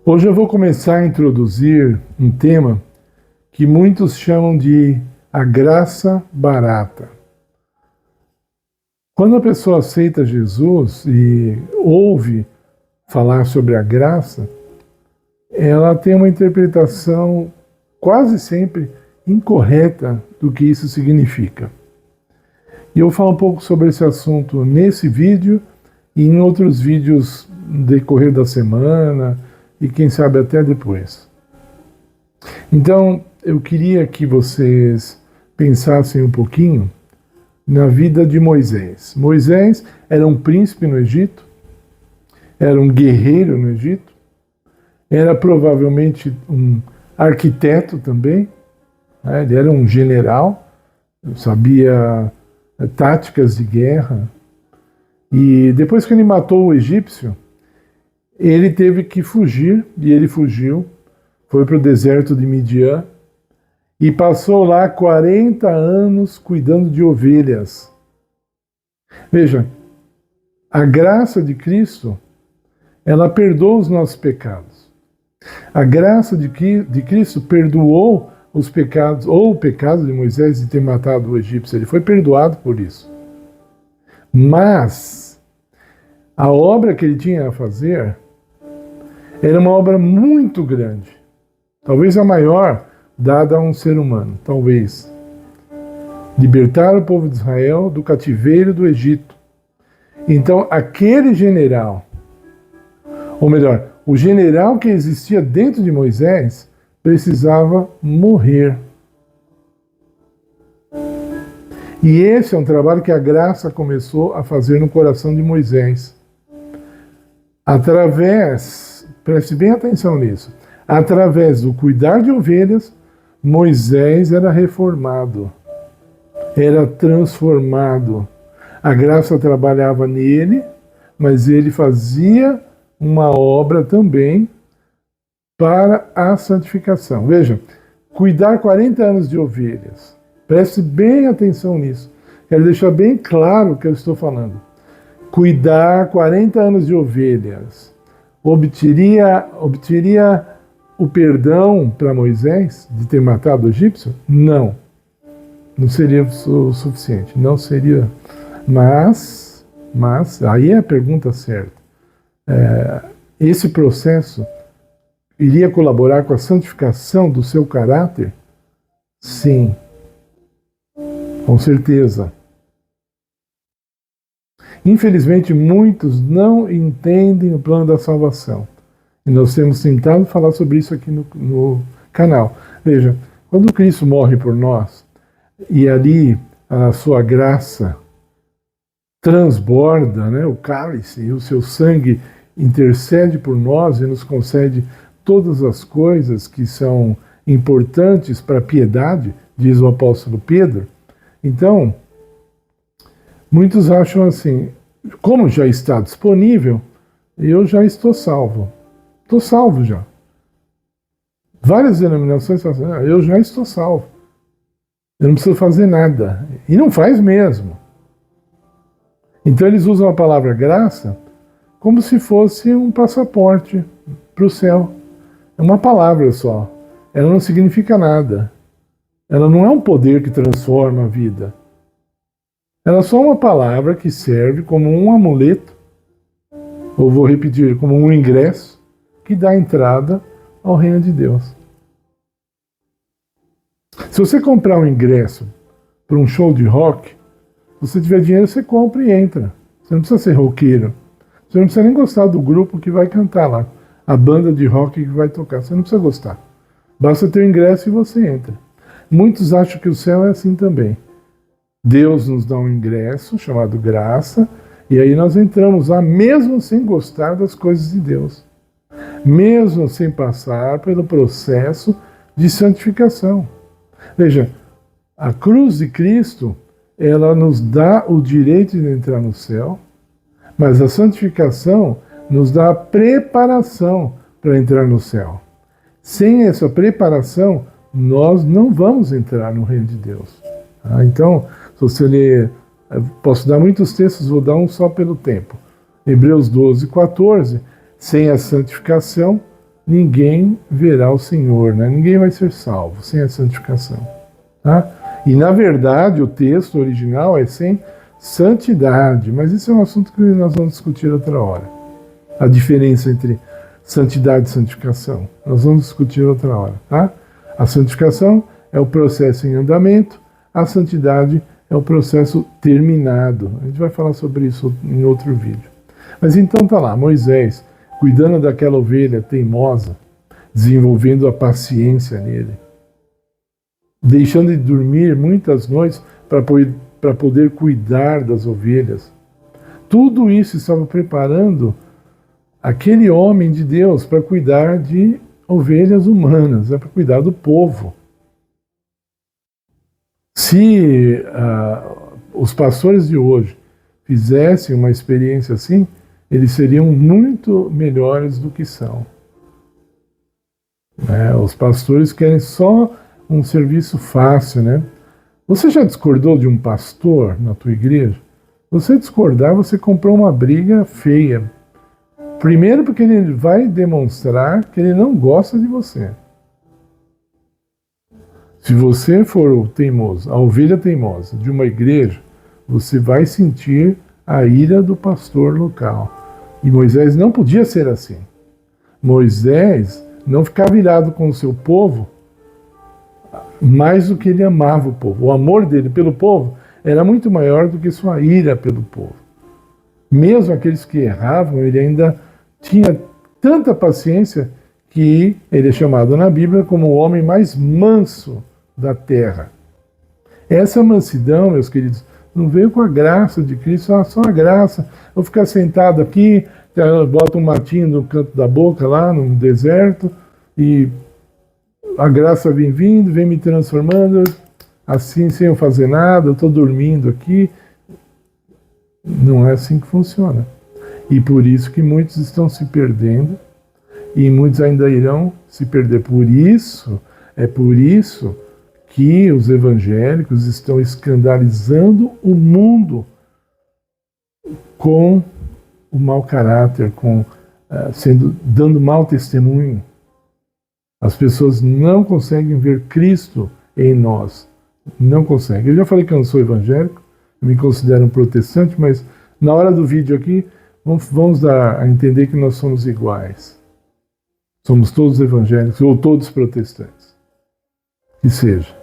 Hoje eu vou começar a introduzir um tema que muitos chamam de a graça barata. Quando a pessoa aceita Jesus e ouve falar sobre a graça, ela tem uma interpretação quase sempre incorreta do que isso significa. E eu vou falar um pouco sobre esse assunto nesse vídeo e em outros vídeos no decorrer da semana e quem sabe até depois. Então, eu queria que vocês pensassem um pouquinho na vida de Moisés. Moisés era um príncipe no Egito, era um guerreiro no Egito, era provavelmente um arquiteto também, né? Ele era um general, sabia táticas de guerra, e depois que ele matou o egípcio, ele teve que fugir, e ele fugiu, foi para o deserto de Midian, e passou lá 40 anos cuidando de ovelhas. Veja, a graça de Cristo, ela perdoa os nossos pecados. A graça de Cristo perdoou os pecados, ou o pecado de Moisés de ter matado o egípcio. Ele foi perdoado por isso. Mas a obra que ele tinha a fazer era uma obra muito grande. Talvez a maior dada a um ser humano. Talvez. Libertar o povo de Israel do cativeiro do Egito. Então, aquele general, ou melhor, o general que existia dentro de Moisés, precisava morrer. E esse é um trabalho que a graça começou a fazer no coração de Moisés. Preste bem atenção nisso, através do cuidar de ovelhas, Moisés era reformado, era transformado. A graça trabalhava nele, mas ele fazia uma obra também para a santificação. Veja, cuidar 40 anos de ovelhas. Preste bem atenção nisso. Quero deixar bem claro o que eu estou falando. Cuidar 40 anos de ovelhas obteria o perdão para Moisés de ter matado o egípcio? Não. Não seria o suficiente. Não seria. Mas aí é a pergunta certa. Esse processo iria colaborar com a santificação do seu caráter? Sim. Com certeza. Infelizmente, muitos não entendem o plano da salvação. E nós temos tentado falar sobre isso aqui no canal. Veja, quando Cristo morre por nós, e ali a sua graça transborda, né, o cálice, e o seu sangue intercede por nós e nos concede todas as coisas que são importantes para a piedade, diz o apóstolo Pedro. Então, muitos acham assim, como já está disponível, eu já estou salvo. Estou salvo já. Várias denominações falam assim, eu já estou salvo. Eu não preciso fazer nada. E não faz mesmo. Então eles usam a palavra graça como se fosse um passaporte para o céu. É uma palavra só. Ela não significa nada. Ela não é um poder que transforma a vida. Ela é só uma palavra que serve como um amuleto, ou vou repetir, como um ingresso, que dá entrada ao reino de Deus. Se você comprar um ingresso para um show de rock, se você tiver dinheiro, você compra e entra. Você não precisa ser roqueiro. Você não precisa nem gostar do grupo que vai cantar lá, a banda de rock que vai tocar. Você não precisa gostar. Basta ter o ingresso e você entra. Muitos acham que o céu é assim também. Deus nos dá um ingresso chamado graça, e aí nós entramos lá mesmo sem gostar das coisas de Deus. Mesmo sem passar pelo processo de santificação. Veja, a cruz de Cristo, ela nos dá o direito de entrar no céu, mas a santificação nos dá a preparação para entrar no céu. Sem essa preparação, nós não vamos entrar no reino de Deus. Então, se você ler, posso dar muitos textos, vou dar um só pelo tempo. Hebreus 12, 14, sem a santificação ninguém verá o Senhor, né? Ninguém vai ser salvo sem a santificação. Tá? E, na verdade, o texto original é sem santidade, mas isso é um assunto que nós vamos discutir outra hora. A diferença entre santidade e santificação. Nós vamos discutir outra hora. Tá? A santificação é o processo em andamento, a santidade é o processo terminado. A gente vai falar sobre isso em outro vídeo. Mas então tá lá, Moisés cuidando daquela ovelha teimosa, desenvolvendo a paciência nele, deixando de dormir muitas noites para poder cuidar das ovelhas. Tudo isso estava preparando aquele homem de Deus para cuidar de ovelhas humanas, para cuidar do povo. Se os pastores de hoje fizessem uma experiência assim, eles seriam muito melhores do que são. Os pastores querem só um serviço fácil, né? Você já discordou de um pastor na tua igreja? Você discordar, você comprou uma briga feia. Primeiro porque ele vai demonstrar que ele não gosta de você. Se você for o teimoso, a ovelha teimosa de uma igreja, você vai sentir a ira do pastor local. E Moisés não podia ser assim. Moisés não ficava irado com o seu povo mais do que ele amava o povo. O amor dele pelo povo era muito maior do que sua ira pelo povo. Mesmo aqueles que erravam, ele ainda tinha tanta paciência que ele é chamado na Bíblia como o homem mais manso da terra. Essa mansidão, meus queridos, não veio com a graça de Cristo, só a graça. Vou ficar sentado aqui, bota um matinho no canto da boca lá no deserto e a graça vem vindo, vem me transformando, assim, sem eu fazer nada, eu estou dormindo aqui. Não é assim que funciona. E por isso que muitos estão se perdendo e muitos ainda irão se perder. Por isso que os evangélicos estão escandalizando o mundo com o mau caráter, dando mau testemunho. As pessoas não conseguem ver Cristo em nós. Não conseguem. Eu já falei que eu não sou evangélico, eu me considero um protestante, mas na hora do vídeo aqui, vamos dar a entender que nós somos iguais. Somos todos evangélicos ou todos protestantes. Que seja.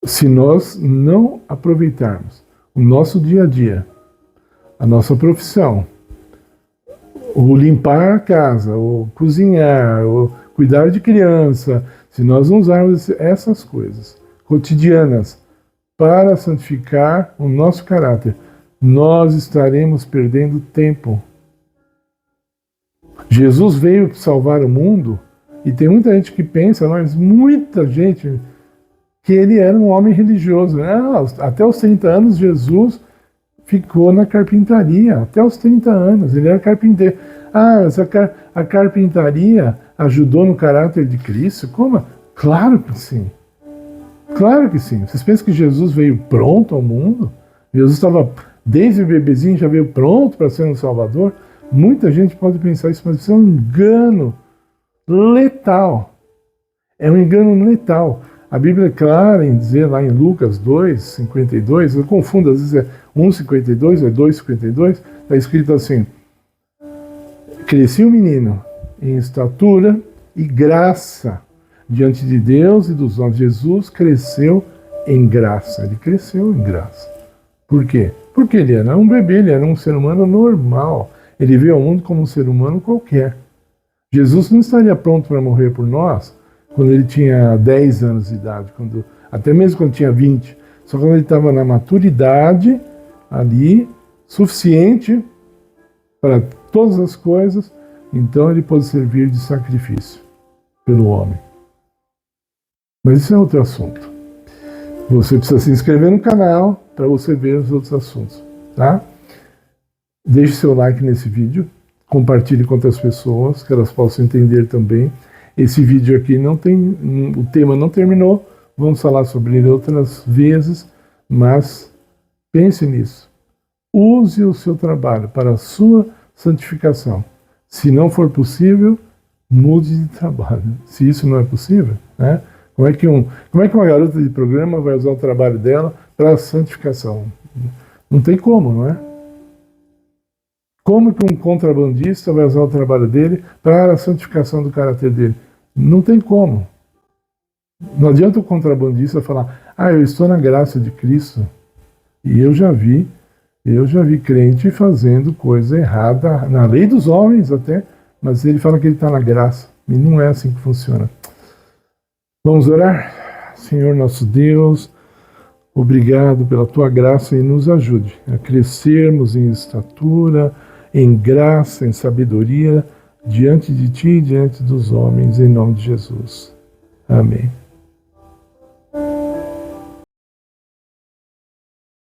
Se nós não aproveitarmos o nosso dia a dia, a nossa profissão, o limpar a casa, o cozinhar, o cuidar de criança, se nós não usarmos essas coisas cotidianas para santificar o nosso caráter, nós estaremos perdendo tempo. Jesus veio salvar o mundo e tem muita gente que pensa, mas muita gente, que ele era um homem religioso. Até os 30 anos, Jesus ficou na carpintaria. Até os 30 anos, ele era carpinteiro. Mas a carpintaria ajudou no caráter de Cristo? Como? Claro que sim. Claro que sim. Vocês pensam que Jesus veio pronto ao mundo? Jesus estava, desde o bebezinho, já veio pronto para ser um Salvador? Muita gente pode pensar isso, mas isso é um engano letal. É um engano letal. A Bíblia é clara em dizer lá em Lucas 2:52, eu confundo, às vezes é 1:52 ou 2:52, está escrito assim: crescia o menino em estatura e graça diante de Deus e dos homens. Jesus cresceu em graça, ele cresceu em graça. Por quê? Porque ele era um bebê, ele era um ser humano normal, ele veio ao mundo como um ser humano qualquer. Jesus não estaria pronto para morrer por nós quando ele tinha 10 anos de idade, até mesmo quando tinha 20. Só quando ele estava na maturidade, ali, suficiente para todas as coisas, então ele pôde servir de sacrifício pelo homem. Mas isso é outro assunto. Você precisa se inscrever no canal para você ver os outros assuntos, tá? Deixe seu like nesse vídeo, compartilhe com outras pessoas, que elas possam entender também. Esse vídeo aqui o tema não terminou, vamos falar sobre ele outras vezes, mas pense nisso. Use o seu trabalho para a sua santificação. Se não for possível, mude de trabalho. Se isso não é possível, né? Como é que uma garota de programa vai usar o trabalho dela para a santificação? Não tem como, não é? Como que um contrabandista vai usar o trabalho dele para a santificação do caráter dele? Não tem como. Não adianta o contrabandista falar, eu estou na graça de Cristo. E eu já vi crente fazendo coisa errada, na lei dos homens até, mas ele fala que ele está na graça. E não é assim que funciona. Vamos orar? Senhor nosso Deus, obrigado pela tua graça e nos ajude a crescermos em estatura, em graça, em sabedoria, diante de ti e diante dos homens, em nome de Jesus. Amém.